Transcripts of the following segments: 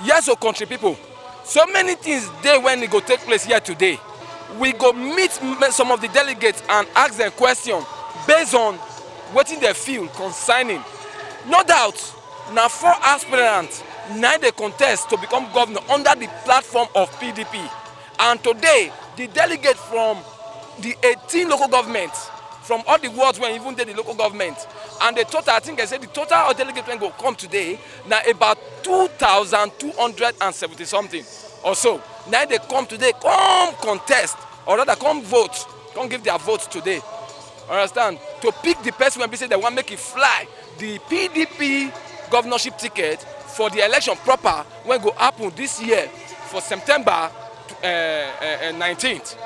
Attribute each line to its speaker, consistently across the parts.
Speaker 1: Yes, so country people. So many things dey when it go take place here today. We go meet some of the delegates and ask them question based on wetin they feel concerning. No doubt, na 4 aspirants na dey contest to become governor under the platform of PDP. And today, the delegate from the 18 local governments, from all the wards wey even dey the local government, and the total, I think I said the total of delegates wey go come today na about 2,270 something or so. Now they come today, come contest, or rather come vote, come give their votes today. Understand? To pick the person when they say they want to make it fly, the PDP governorship ticket for the election proper when go happen this year for September 19th.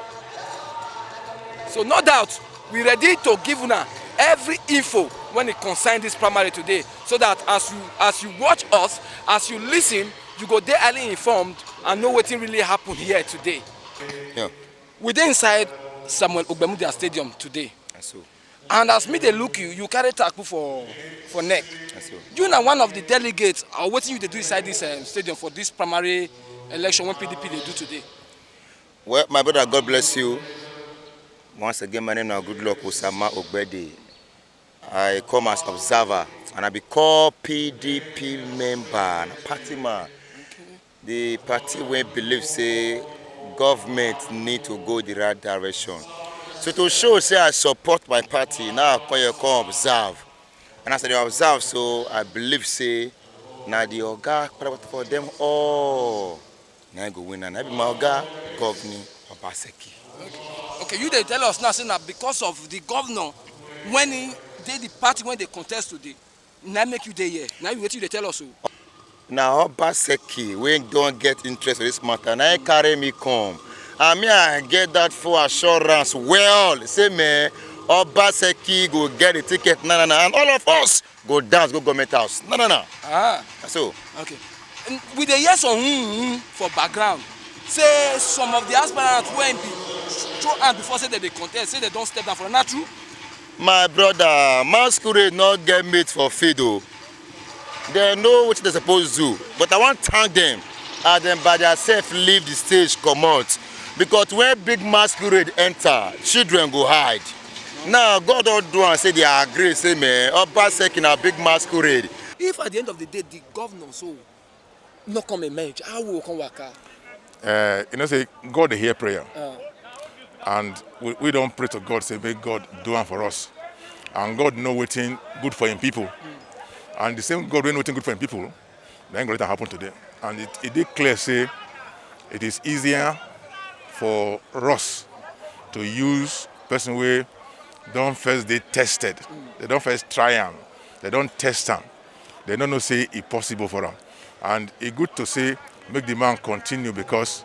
Speaker 1: So no doubt, we ready to give una every info when it concerns this primary today, so that as you watch us, as you listen, you go there early informed and know what really happened here today.
Speaker 2: Yeah.
Speaker 1: We dey inside Samuel Ogbemudia Stadium today.
Speaker 2: So.
Speaker 1: And as me they look you carry tackle for neck.
Speaker 2: So.
Speaker 1: You na one of the delegates or wetin you dey do inside this stadium for this primary election when PDP they do today?
Speaker 2: Well, my brother, God bless you. Once again, my name is Goodluck Osama Ogbede. I come as observer and I be called PDP member and party man. Okay. The party wey believe say government need to go the right direction. So to show say I support my party, now I come observe. And as I observe, so I believe say now the oga for them all. Now I go win and I be my oga governor Obaseki.
Speaker 1: Okay, you they tell us now say na because of the governor when he did the party when they contest today, now make you there here. Now you wait you they tell us so.
Speaker 2: Now Obaseki we don't get interest in this matter. Now he carry me come. And me I get that full assurance. Well, say me Obaseki go get the ticket, and all of us go dance, go government house. No.
Speaker 1: Ah.
Speaker 2: So.
Speaker 1: Okay. And with the yes on for background, say some of the aspirants when be throw hand before say that they contest, say they don't step down for not true.
Speaker 2: My brother, masquerade not get made for fiddle. They know what they're supposed to do. But I want to thank them and them by themselves leave the stage, come out. Because when big masquerade enter, children go hide. Now God don't do and say they agree, say man, Obaseki na big masquerade.
Speaker 1: If at the end of the day the governor so not come emerge, how will come work out?
Speaker 3: You know, say God hear prayer. And we don't pray to God, say, may God do it for us. And God know waiting good for him people. And the same God when waiting good for him people, then going to happen today. And it did clear, say, it is easier for us to use person way don't first they tested. They don't first try them. They don't test them. They don't know say it's possible for them. And it's good to say, make the man continue because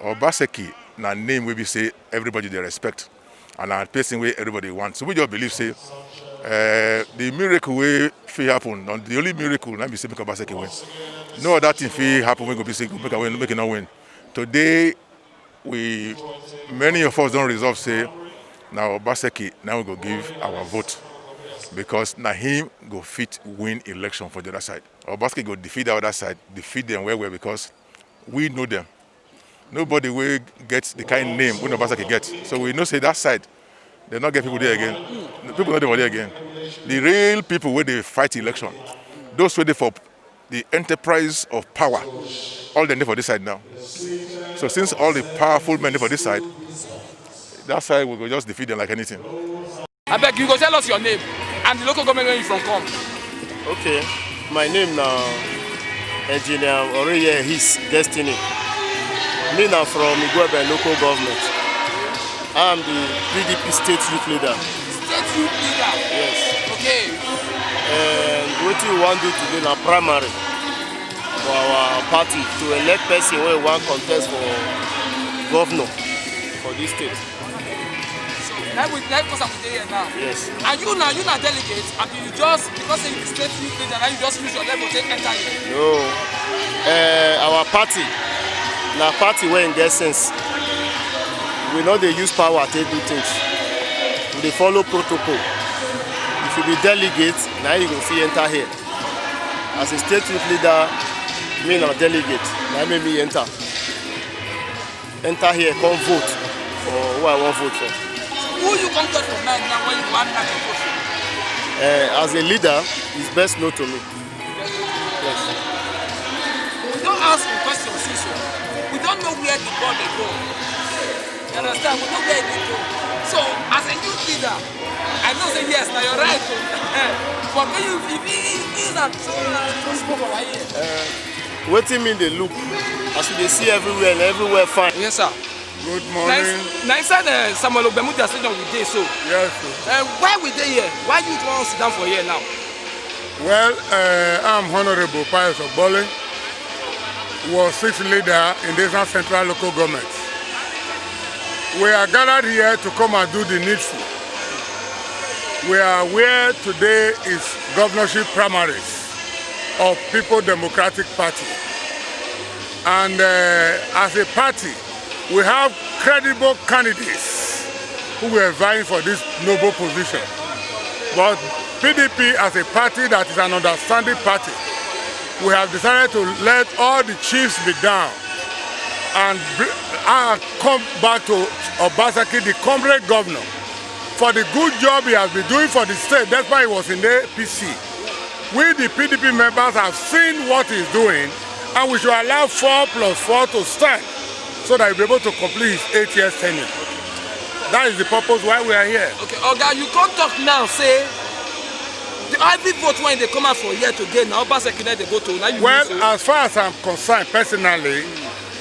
Speaker 3: Obaseki na name we be say everybody they respect and a person way everybody wants. So we just believe say the miracle way fit happen. The only miracle na be say make Obaseki win. No other thing fit happen when go be say make a win, make it not win. Today many of us don't resolve say now Obaseki now we go give our vote because na him go fit win election for the other side. Obaseki go defeat the other side, defeat them well because we know them. Nobody will get the kind of name when Obaseki gets. So we know say that side, they not get people there again. People not there again. The real people where they fight election, those who they for the enterprise of power, all they need for this side now. So since all the powerful men for this side, that side will just defeat them like anything.
Speaker 1: I beg you go tell us your name and the local government where you from come.
Speaker 4: Okay, my name now Engineer Oriye His Destiny. Me now from Igwebe local government. I am the PDP state youth leader.
Speaker 1: State youth leader?
Speaker 4: Yes.
Speaker 1: Okay.
Speaker 4: And what we want to do today na primary for our party to elect person where we want contest for governor for this state.
Speaker 1: So now we because I'm here now.
Speaker 4: Yes.
Speaker 1: And you now delegate and you just because you state youth leader now you just use your level to enter here.
Speaker 4: No. Our party. Na party wey get sense. We no dey use power to do things. We dey follow protocol. If you be delegate, now you go fit enter here. As a state youth leader, Me na delegate. Na make me enter. Enter here, come vote for who I want vote for.
Speaker 1: Who you come talk for now when you want to vote for?
Speaker 4: As a leader, it's best known to me. Yes.
Speaker 1: We don't ask him questions, see, so we don't know where the ball they go. You understand? We know where they go. So, as a youth leader, I know say yes, now you're right. But when you is that so small for my ear.
Speaker 4: Waiting mean they look. As they see everywhere and everywhere fine.
Speaker 1: Yes, sir.
Speaker 5: Good morning.
Speaker 1: Now inside Samuel Ogbemudia Stadium we dey so.
Speaker 5: Yes, sir.
Speaker 1: Why we dey here? Why you want to sit down for here now?
Speaker 5: Well, I'm Honorable Pius Obole, was sixth leader in the Central Local Government. We are gathered here to come and do the needful. We are where today is governorship primaries of People Democratic Party. And as a party, we have credible candidates who were vying for this noble position. But PDP as a party that is an understanding party, we have decided to let all the chiefs be down and come back to Obaseki, the comrade governor, for the good job he has been doing for the state. That's why he was in the APC. We, the PDP members, have seen what he's doing, and we should allow 4 + 4 to stand so that he'll be able to complete his 8 years tenure. That is the purpose why we are here.
Speaker 1: Okay, Oga, you can't talk now, say, every vote when they come out for here today, now Obaseki they go to. Now
Speaker 5: Well, as far as I'm concerned, personally,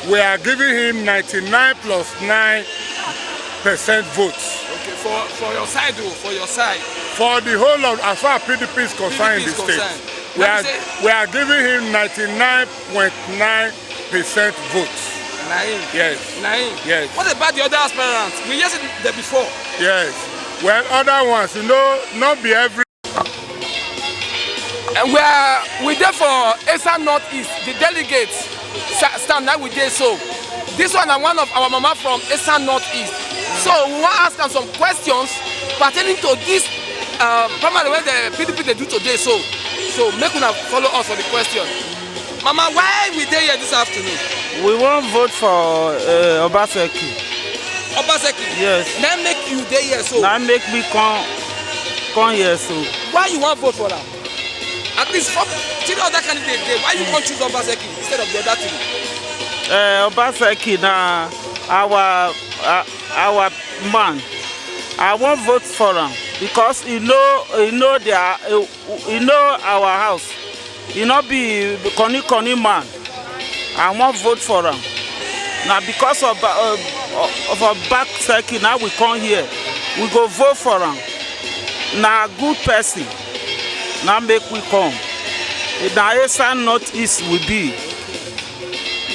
Speaker 5: we are giving him 99 + 9% votes.
Speaker 1: Okay, for your side, though, for your side.
Speaker 5: For the whole of, as far as PDP is concerned in the state, we are giving him 99.9% votes.
Speaker 1: Naim.
Speaker 5: Yes.
Speaker 1: Naim.
Speaker 5: Yes.
Speaker 1: What about the other aspirants? We just said that before.
Speaker 5: Yes. Well, other ones, you know, not be every.
Speaker 1: And we there for Eastern Northeast. The delegates stand now with there. So this one and one of our mama from Eastern Northeast. So we want to ask them some questions pertaining to this primarily when the PDP they do today. So make una follow us for the question. Mama, why we there here this afternoon?
Speaker 6: We won't vote for Obaseki.
Speaker 1: Obaseki?
Speaker 6: Yes.
Speaker 1: Now make you there here so.
Speaker 6: Now make me come here so.
Speaker 1: Why you want vote for them? At least for 3 other candidates there, why you can't choose Obaseki instead of the other 3?
Speaker 6: Obaseki na our man. I won't vote for him because he know our house. He not be Koni man. I won't vote for him. Now because of a back circuit, now we come here. We go vote for him. Now good person. Now make we come. Now Eastern Northeast will be.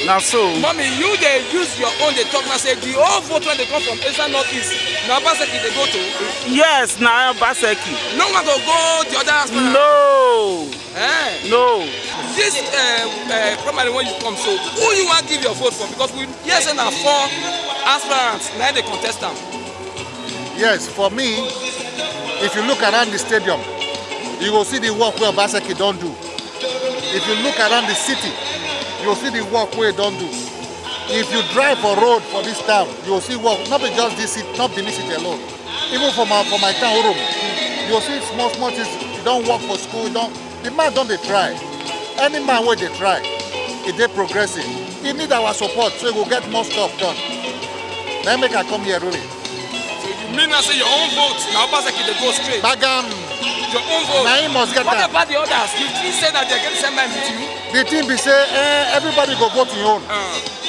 Speaker 6: Now so.
Speaker 1: Mommy, you they use your own. They talk now say the whole vote when they come from Eastern Northeast. Now Obaseki they go to.
Speaker 6: Yes, now Obaseki.
Speaker 1: No one go the other aspirant.
Speaker 6: No. No.
Speaker 1: This primary when you come, so who you want to give your vote for? Because we yes and 4 aspirants now they contest them.
Speaker 7: Yes, for me, if you look around the stadium, you will see the work where Obaseki don't do. If you look around the city, you will see the work where don't do. If you drive a road for this town, you will see work, not just this city, not Benin City alone. Even for my town, Urum, you will see small things. You don't work for school, the man don't they try. Any man where they try, if they progressing, he need our support so he will get more stuff done. Then make I come here really.
Speaker 1: So you mean I say your own vote, now Obaseki they go straight?
Speaker 7: Bagam.
Speaker 1: Your own vote.
Speaker 7: Now he must get
Speaker 1: what
Speaker 7: that.
Speaker 1: about the others? You say that they get the same mind with you?
Speaker 7: The thing be say, everybody go vote your own.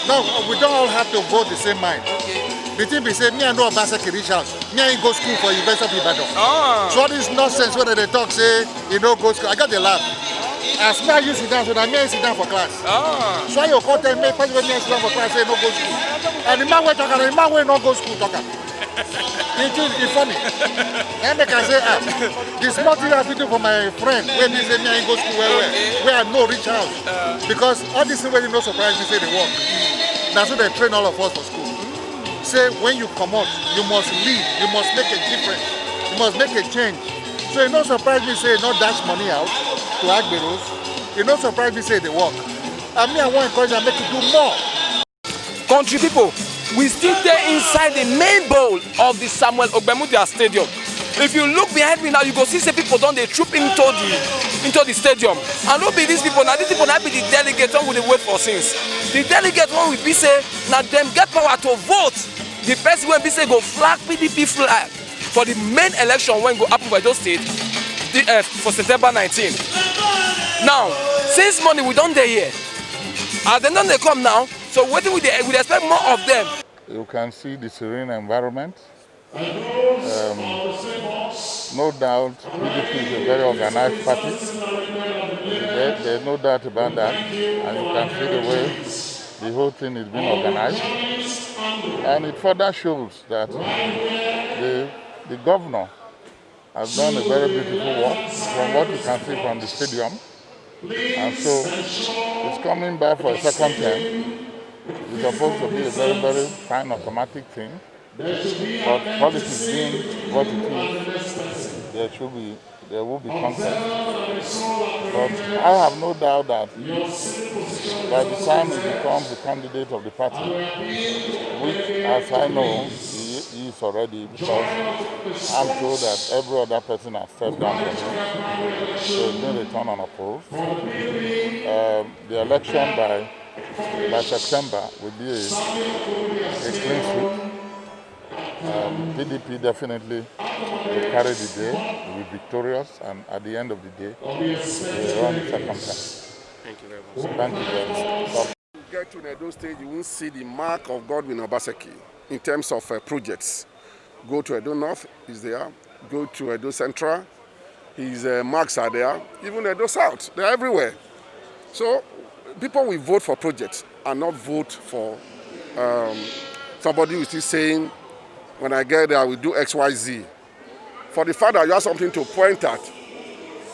Speaker 7: No, we don't all have to vote the same mind.
Speaker 1: Okay.
Speaker 7: The thing be say, me and no Obaseki reach house. Me and go school for University of Ibadan. So all this nonsense whether they talk say, you know, go school. I got the laugh. As me I use sit down, so that me I sit down for class. So you come tell me, when me sit down for class, say no go school. And the man will talk, and the man will not go school talk. It's funny. And make I say, the small thing I do for my friend, when he say me I go school where I no reach house. Because all this thing really no surprise me say they work. That's why they train all of us for school. Say when you come out, you must lead, you must make a difference, you must make a change. So it no surprise me say not dash money out to Agberos. It no surprise me say they work. And me, I want to encourage and make you do more.
Speaker 1: Country people, we still there inside the main bowl of the Samuel Ogbemudia Stadium. If you look behind me now, you go see say people don dey troop into the stadium. And who be these people? Now these people na be the delegates wey we dey wait for since. The delegates wey we be say na dem get power to vote the person wey be say go flag PDP flag for the main election wey go happen for Edo State for September 19. Now, since morning we don dey here. As dem don dey come now, so wetin we dey expect more of them.
Speaker 5: You can see the serene environment. No doubt, PDP is a very organized party. There's no doubt about that. And you can see the way the whole thing is being organized. And it further shows that the governor has done a very beautiful work from what you can see from the stadium. And so it's coming back for a second term. It's supposed to be a very, very fine automatic thing. But politics being what it is, there will be contest. But I have no doubt that by the time he becomes the candidate of the party, which as I know, he is already, because I'm told that every other person has stepped down from him. So he's going to return unopposed. The election by September will be a clean sweep. PDP definitely will carry the day, will be victorious, and at the end of the day, we will run the second time.
Speaker 8: Thank you very much.
Speaker 5: Thank you very much.
Speaker 8: You get to Edo State, you won't see the mark of Godwin Obaseki in terms of projects. Go to Edo North, he's there. Go to Edo Central, his marks are there. Even Edo South, they're everywhere. So people will vote for projects and not vote for somebody who is still saying, when I get there, I will do X, Y, Z. For the fact that you have something to point at,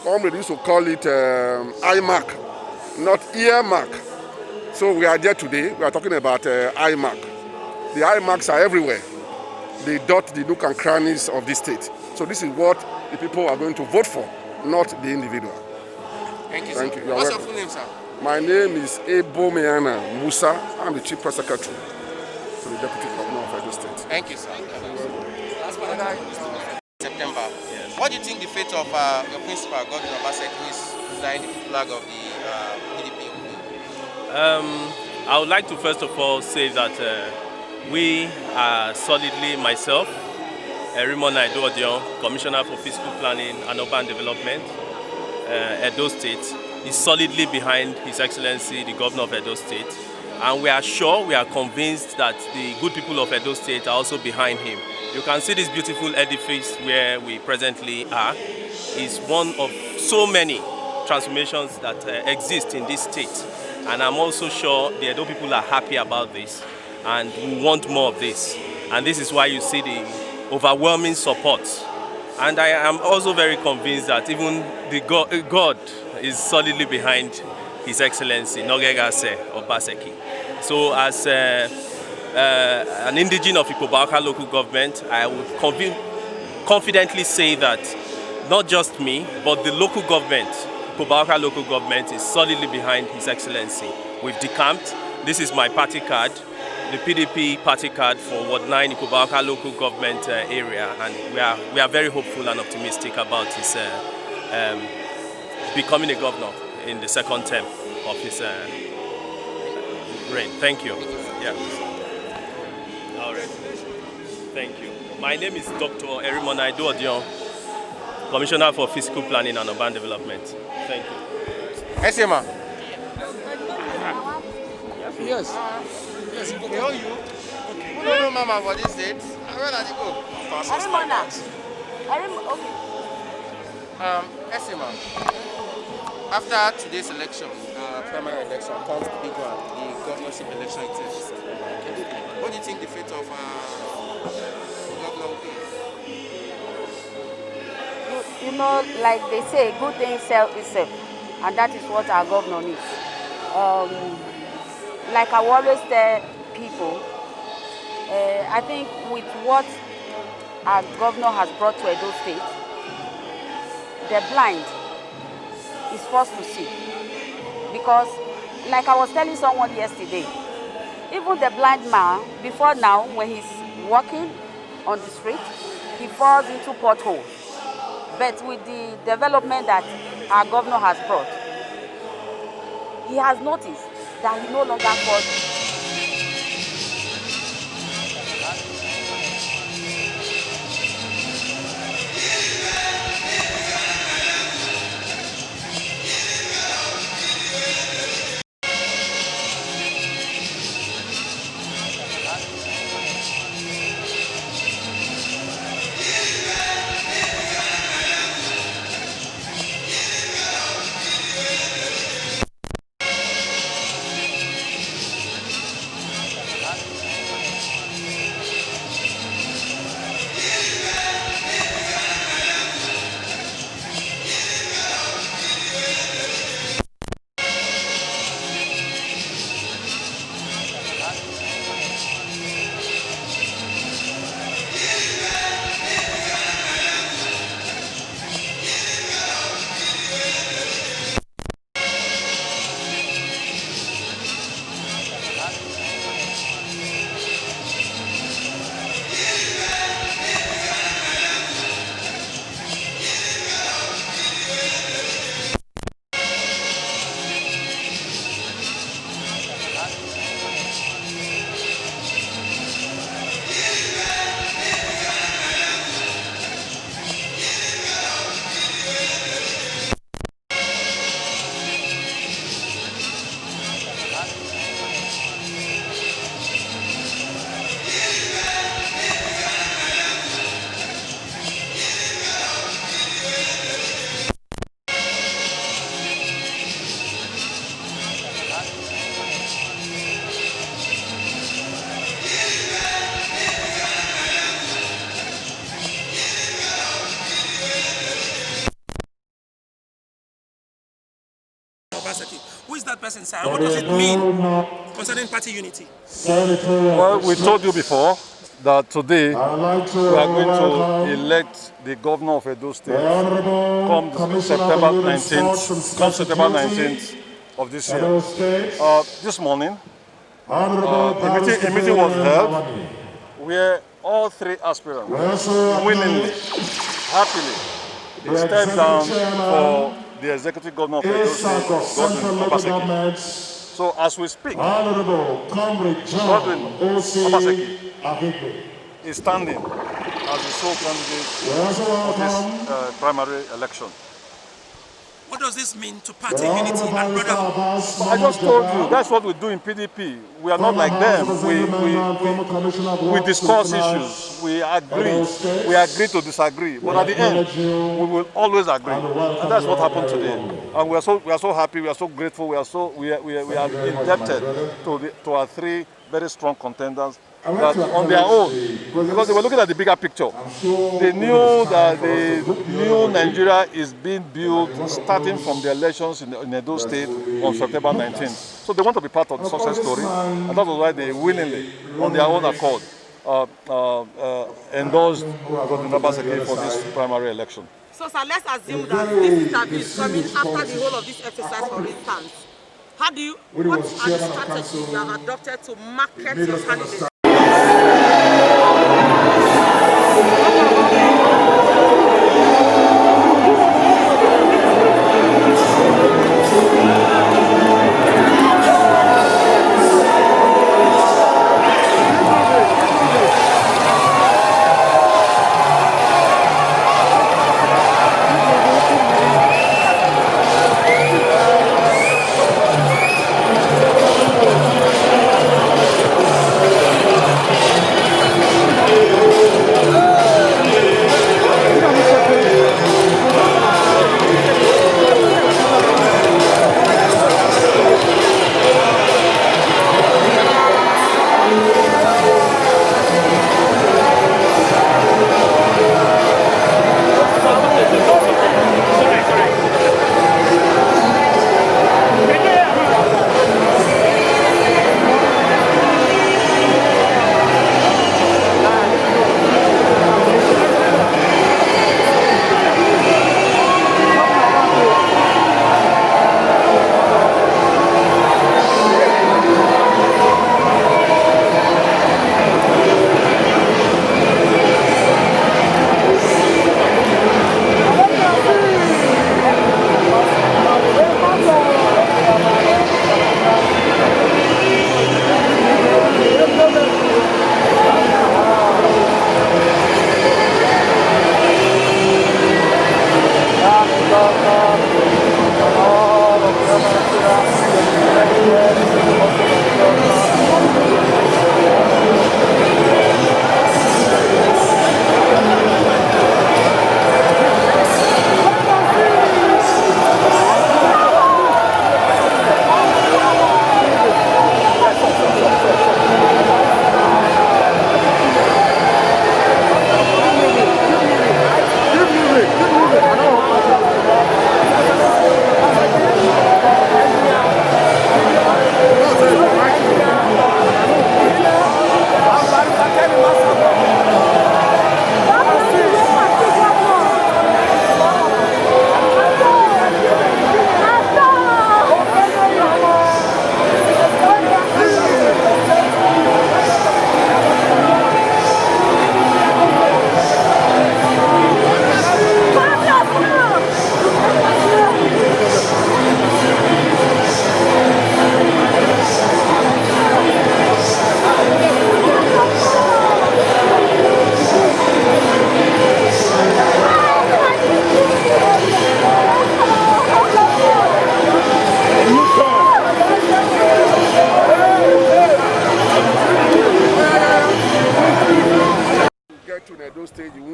Speaker 8: comrade used to call it eye mark, not ear mark. So we are there today, we are talking about eye mark. The eye marks are everywhere. They dot the nook and crannies of this state. So this is what the people are going to vote for, not the individual.
Speaker 9: Thank you,
Speaker 8: Thank
Speaker 9: sir.
Speaker 8: you. You're
Speaker 9: What's
Speaker 8: welcome.
Speaker 9: your full name, sir?
Speaker 8: My name is Ebo Meana Musa. I'm the Chief Press Secretary to the Deputy Governor of Edo State.
Speaker 9: Thank you, sir. September. Yes. What do you think the fate of your principal, Godwin Obaseki, who is flying the flag of the PDP will be?
Speaker 10: I would like to first of all say that we are solidly, myself, Erimon Naido, Commissioner for Fiscal Planning and Urban Development, Edo State, is solidly behind His Excellency, the Governor of Edo State. And we are sure, we are convinced that the good people of Edo State are also behind him. You can see this beautiful edifice where we presently are. Is one of so many transformations that exist in this state. And I'm also sure the Edo people are happy about this. And we want more of this. And this is why you see the overwhelming support. And I am also very convinced that even the God is solidly behind His Excellency, Nogegase Obaseki. So as an indigene of Ikobauka local government, I would confidently say that not just me, but the local government, Ikobauka local government, is solidly behind His Excellency. We've decamped. This is my party card, the PDP party card for Ward 9 Ikobauka local government area, and we are very hopeful and optimistic about his becoming a governor in the second term of his reign. Thank you. Yeah. All right. Thank you. My name is Dr. Erimon Naido Odion, Commissioner for Fiscal Planning and Urban Development. Thank you.
Speaker 9: Esema.
Speaker 1: Yes.
Speaker 9: Yes, we owe you. Okay. Who don't know Mama for this date? Where are they go? Esema. After today's election, primary election, comes the big one, the governorship election itself. What do you think the fate of governor will be?
Speaker 11: You know, like they say, good thing sell itself, and that is what our governor needs. Like I always tell people, I think with what our governor has brought to Edo State, the blind is forced to see. Because like I was telling someone yesterday, even the blind man, before now, when he's walking on the street, he falls into potholes. But with the development that our governor has brought, he has noticed that he no longer falls.
Speaker 12: Who is that person, sir? And what does it mean concerning party unity?
Speaker 13: Well, we told you before that today we are going to elect the governor of Edo State come September 19th of this year. This morning, a meeting was held where all three aspirants willingly, happily, stepped down for the executive governor of Edo State, Godwin Obaseki. So as we speak, Godwin Obaseki is standing as the sole candidate for this primary election.
Speaker 12: What does this mean to party unity and brotherhood?
Speaker 13: I just told you, that's what we do in PDP. We are not like them. We discuss issues, we agree to disagree, but at the end, we will always agree. And that's what happened today. And we are so happy, we are so grateful, we are indebted to our three very strong contenders that on their own, because they were looking at the bigger picture. They knew that the new Nigeria is being built starting from the elections in Edo State on September 19th. So they want to be part of the success story, and that was why they willingly, on their own accord, endorsed Godwin Obaseki for this primary election.
Speaker 14: So, sir, let's assume that this interview is coming after the whole of this exercise, for instance. What are the strategies you have adopted to market your candidates?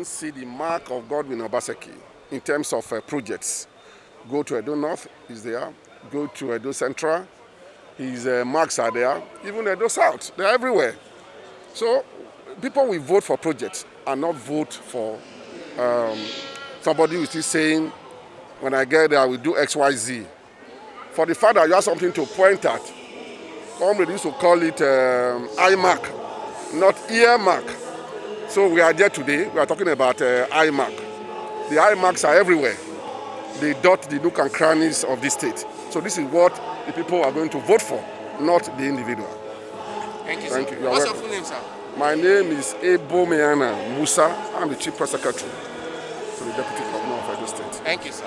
Speaker 8: won't see the mark of Godwin Obaseki in terms of projects. Go to Edo North, he's there. Go to Edo Central, his marks are there. Even Edo South, they're everywhere. So people will vote for projects and not vote for somebody who is still saying, when I get there, I will do X, Y, Z. For the fact that you have something to point at, comrade used to call it eye mark, not ear mark. So we are there today, we are talking about eye mark. The eye marks are everywhere. They dot the nook and crannies of this state. So this is what the people are going to vote for, not the individual.
Speaker 9: Thank you,
Speaker 8: Thank
Speaker 9: sir.
Speaker 8: you. You're
Speaker 9: What's
Speaker 8: welcome.
Speaker 9: your full name, sir?
Speaker 8: My name is Ebo Meana Musa. I'm the Chief Press Secretary to the Deputy Governor of Edo State.
Speaker 9: Thank you, sir.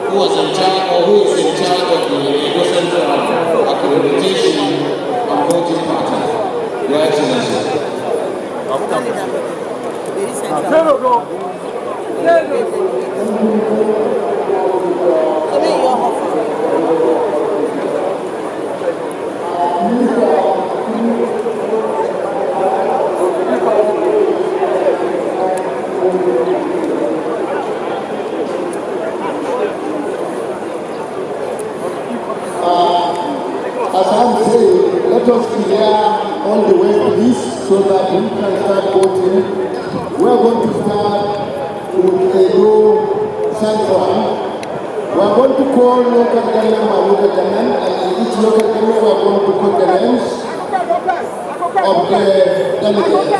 Speaker 15: Who was in charge or who is in charge of the Edo Central accreditation and voting party? Your Excellency. As I'm saying, let us clear all the way to this so that we can start voting. We are going to start with Edo Central. We are going to call local government by local government, and in each local government we are going to put the names of the delegates.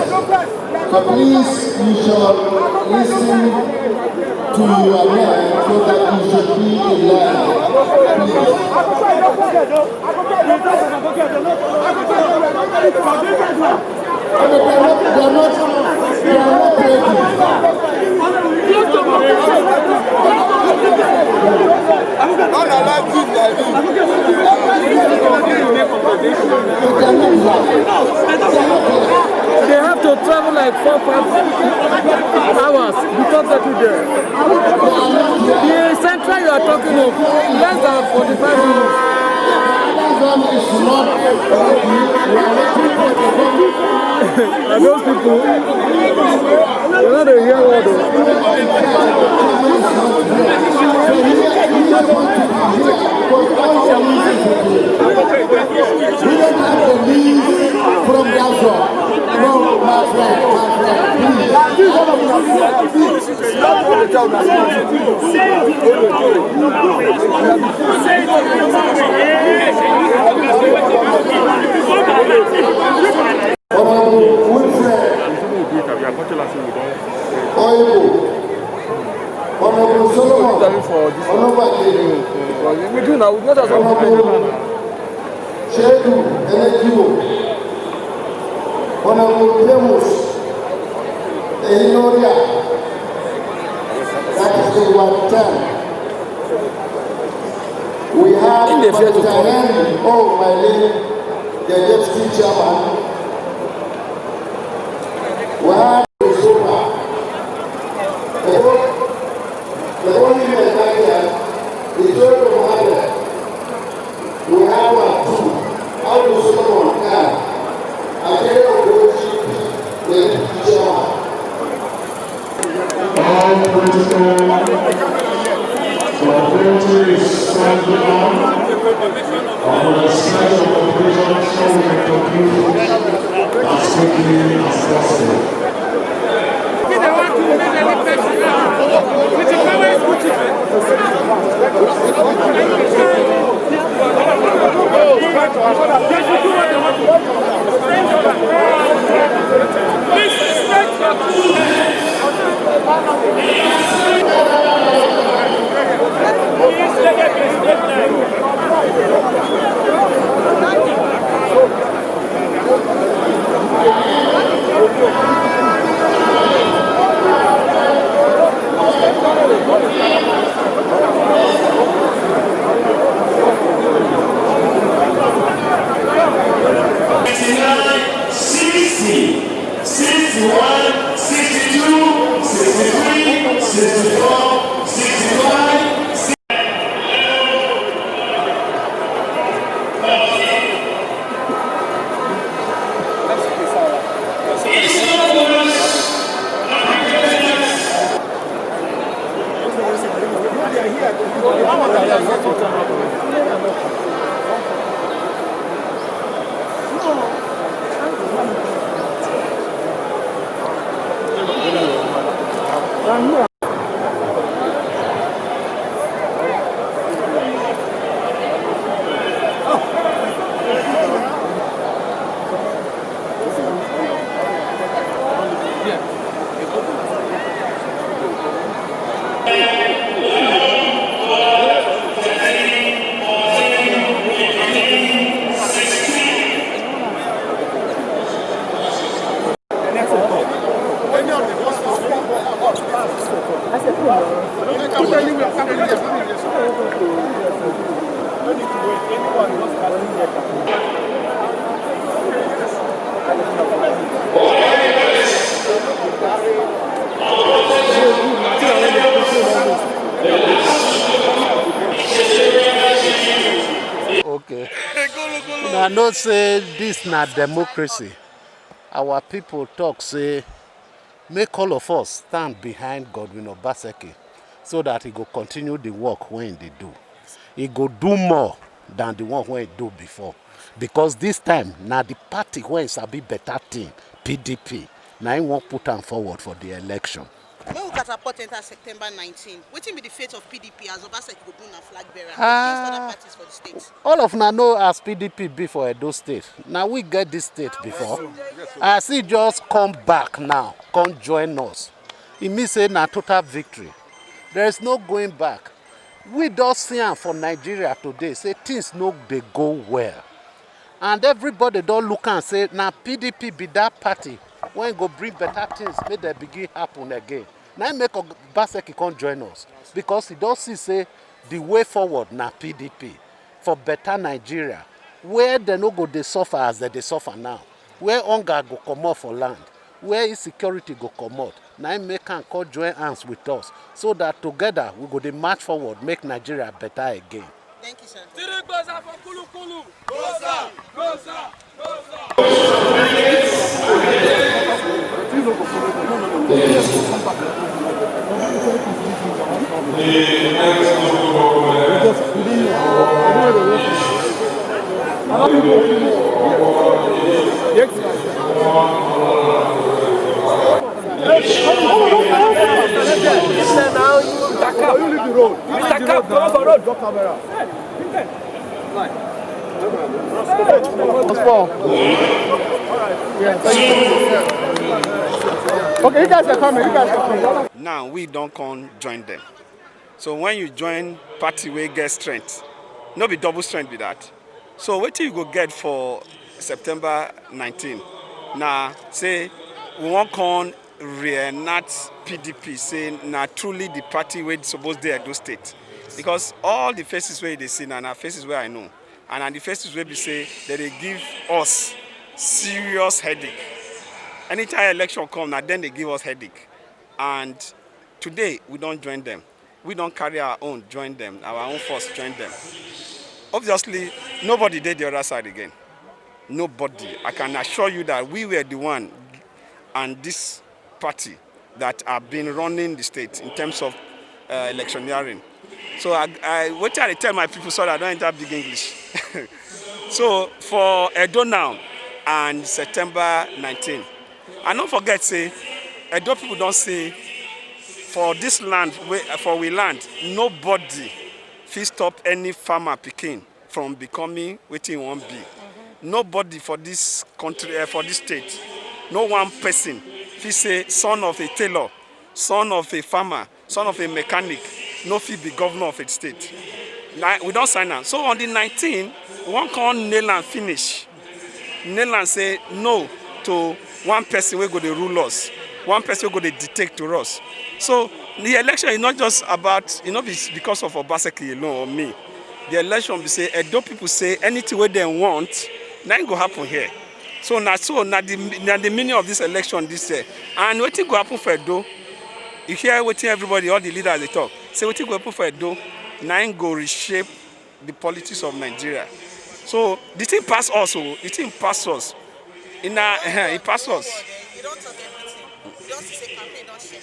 Speaker 15: So please, you shall listen to your name so that you should be in line.
Speaker 16: They have to travel like 4-5 hours because of there. The central you are talking of, less than 45 minutes. Are those people? You know they hear what
Speaker 15: We don't have the lead from Gaza. No, my friend, Honorable Solomon,
Speaker 16: we do now, we not as
Speaker 15: Shedu Elekiwo, Honorable Demus, Ehinoria, that is the 110. We have Henry, oh my lady, the deputy chairman. We have the only Nigeria, the third of Mohammed. We have our two. How do someone can? I tell you, the chairman. All protocol for authorities stand on the side of operation so we can conclude as quickly as possible.
Speaker 17: Okay. I know say this na democracy. Our people talk say make all of us stand behind Godwin Obaseki so that he go continue the work when they do. He go do more than the one when he do before. Because this time na the party when sabi better thing, PDP, na him won't put am forward for the election.
Speaker 14: When we catapult enter September 19, wetin be the fate of PDP as Obaseki go do na flag bearer against other parties for the state?
Speaker 17: All of na know as PDP be for Edo State. Now we get this state before. As he just come back now, come join us. It means say na total victory. There is no going back. We don't see am for Nigeria today, say things no dey go well. And everybody don't look and say na PDP be that party when go bring better things, make them begin happen again. Now make Obaseki come join us because he don't see say the way forward na PDP for better Nigeria, where they no go dey suffer as they suffer now, where hunger go come out for land, where insecurity go come out. Now make am come join hands with us so that together we go dey march forward, make Nigeria better again.
Speaker 14: Thank you, sir.
Speaker 16: Mr. Cap, come off the road. Drop camera.
Speaker 18: Okay, you guys are coming. Now we don't come join them. So when you join party we get strength, no be double strength be that. So what you go get for September 19? Now say we won't come reenact PDP, say now truly the party we supposed they do state. Because all the faces where they see now are faces where I know. And the faces where we say that they give us serious headache. Anytime election come, now then they give us headache. And today we don't join them. We don't carry our own, join them, our own force join them. Obviously, nobody did the other side again. Nobody. I can assure you that we were the one and this party that have been running the state in terms of electioneering. So what I tell my people so that I don't enter big English. So for Edo now and September 19, and don't forget say, Edo people don't say, for this land, for we land, nobody fit stop any farmer picking from becoming what he won't be. Nobody for this country, for this state, no one person fit say son of a tailor, son of a farmer, son of a mechanic, no fit be governor of a state. Now, we don't sign on. So on the 19th, one can nail and finish. Nail and say no to one person will go to rule us, one person will go to dictate to us. So the election is not just about, because of Obaseki alone or me. The election be say, Edo people say anything where they want, nothing go happen here. So now the meaning of this election this year. And what go happen for Edo? You hear what everybody, all the leaders they talk. Say what go happen for Edo? Now go reshape the politics of Nigeria. So the thing pass us. The thing pass us. It pass us.
Speaker 14: You don't talk everything. You don't say campaign, don't share.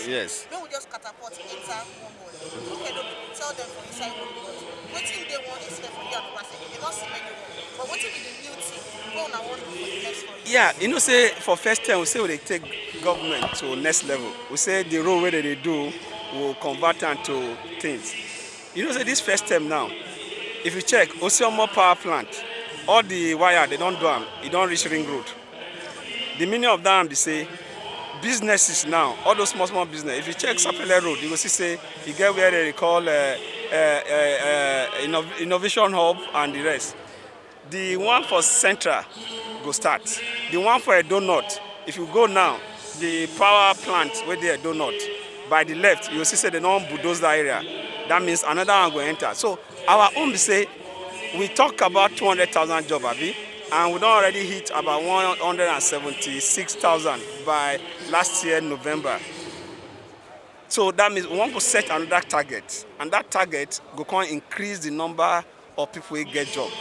Speaker 18: Yes.
Speaker 14: Don't just catapult enter one word. Okay, don't tell them for inside one word. What thing they want is for you and Obaseki. They don't see many words. But what will be the new thing? Go on, I want to do for the next 4 years.
Speaker 18: Yeah, say for first time we say we take government to next level. We say the role where they do will convert them to things. Say this first term now, if you check Osiomo power plant, all the wire they don't do them, it don't reach ring road. The meaning of that they say businesses now, all those small business. If you check Sapele Road, you will see say you get where they call innovation hub and the rest. The one for Central go start. The one for Edo North, if you go now, the power plant where they Edo North, by the left, you see say they don't bulldoze that area. That means another one will enter. So our own be say, we talk about 200,000 job, Abi, and we don't already hit about 176,000 by last year, November. So that means we want to set another target, and that target go can increase the number of people who get job.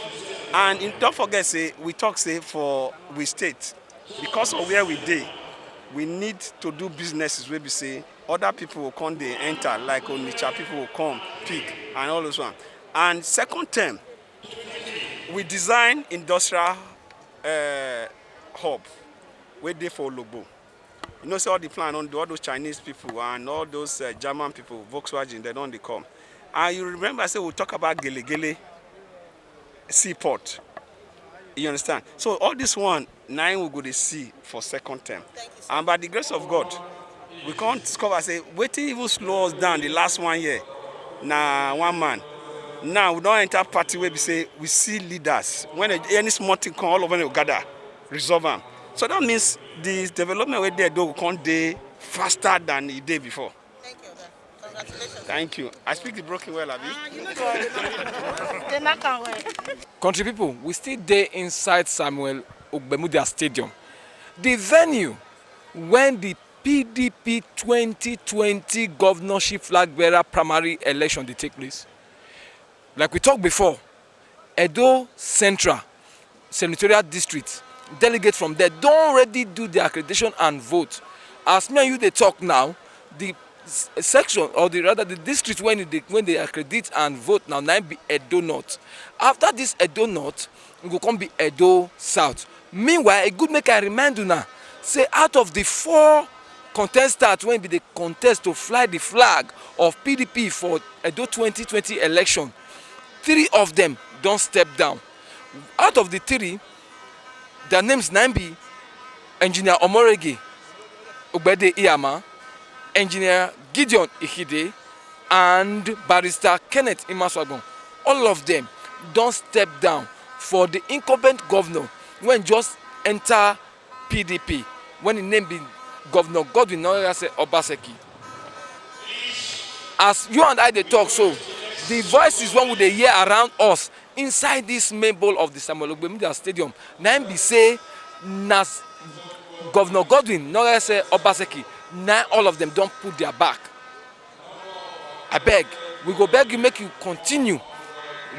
Speaker 18: And don't forget, say we talk say for we state, because of where we dey, we need to do businesses where we say other people will come they enter, like Onitsha people will come, pick, and all those one. And second term, we design industrial hub where they for Lobo. You know, see all the plan on all those Chinese people and all those German people, Volkswagen, they don't come. And you remember, I said we talk about Gele seaport. You understand? So all this one, 9 we go to see for second term. And by the grace of God, we can't discover, say, waiting even slow us down the last 1 year. Now, one man. Now we don't enter party where we say we see leaders. When any small thing come, all of them will gather, resolve them. So that means the development where they do can't day faster than the day before.
Speaker 14: Thank you, Oga. Congratulations.
Speaker 18: Thank you. I speak the broken well, Abi.
Speaker 1: Country people, we still there inside Samuel Ogbemudia Stadium. The venue when the PDP 2020 governorship flag bearer primary election they take place. Like we talked before, Edo Central Senatorial District, delegates from there don't already do the accreditation and vote. As me and you they talk now, the section or the district when they accredit and vote now be Edo North. After this Edo North, we go come be Edo South. Meanwhile, a good make I remind you now, say out of the 4 contestants when be the contest to fly the flag of PDP for Edo 2020 election, 3 of them don't step down. Out of the 3, their names be Engineer Omorege Ogbede Iyama, Engineer Gideon Ihide, and Barrister Kenneth Imaswagbon. All of them don't step down for the incumbent governor when just enter PDP, when the name be Governor Godwin Obaseki. As you and I they talk, so the voices one would they hear around us inside this main bowl of the Samuel Ogbemudia Stadium. Now be say nas Governor Godwin Obaseki. Now all of them don't put their back. I beg, we go beg you, make you continue,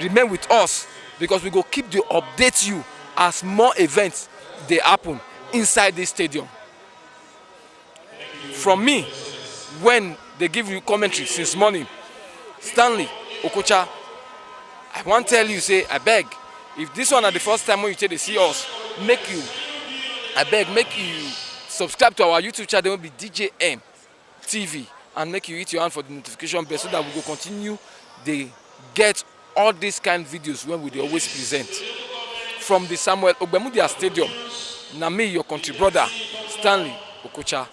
Speaker 1: remain with us, because we go keep to update you as more events they happen inside this stadium. From me, when they give you commentary since morning, Stanley Okocha, I want to tell you, say, I beg, if this one are the first time when you take to see us, make you subscribe to our YouTube channel, will be DJM TV, and make you hit your hand for the notification bell so that we will continue they get all these kind of videos when we always present. From the Samuel Ogbemudia Stadium, na me, your country brother, Stanley Okocha,